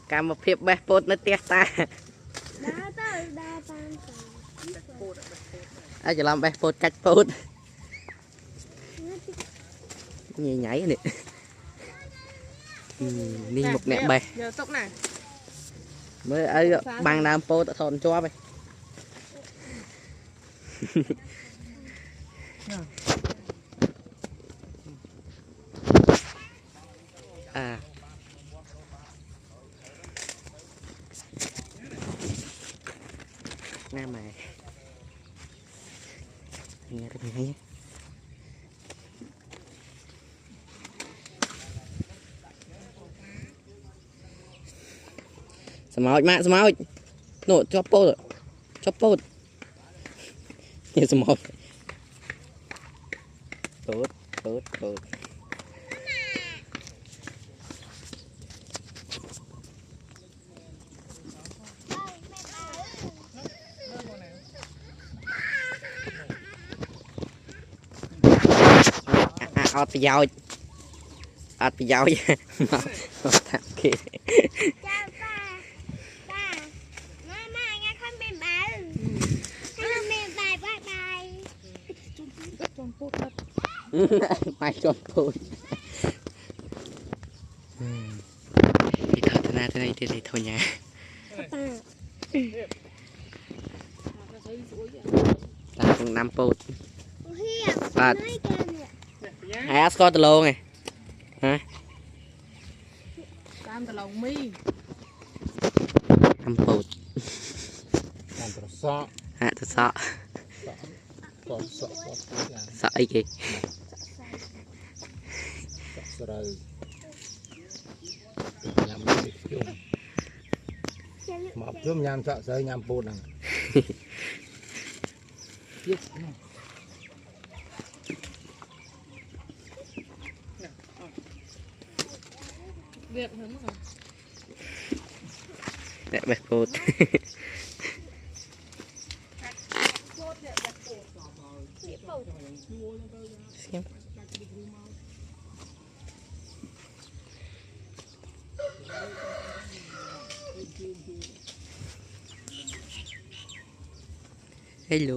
cam một phiệp bé bột nó tiếc ta ai chỉ làm bé bột cách bột nhảy nhảy nè đi một nẹt bè mới ấy bằng làm bột thon cho bay à nam mày nghe được nghe semangat mak semangat no copot ya semangat tốt ọt bị dao mà thật kì mai chọn thôi thì thôi thế này thì thôi nha ta cũng 5 phút và ai có từ lô này hả 5 phút hả tôi sợ sợ ấy kì mà chôm nhám sợ sơi nhám bột này để bẹt bột hello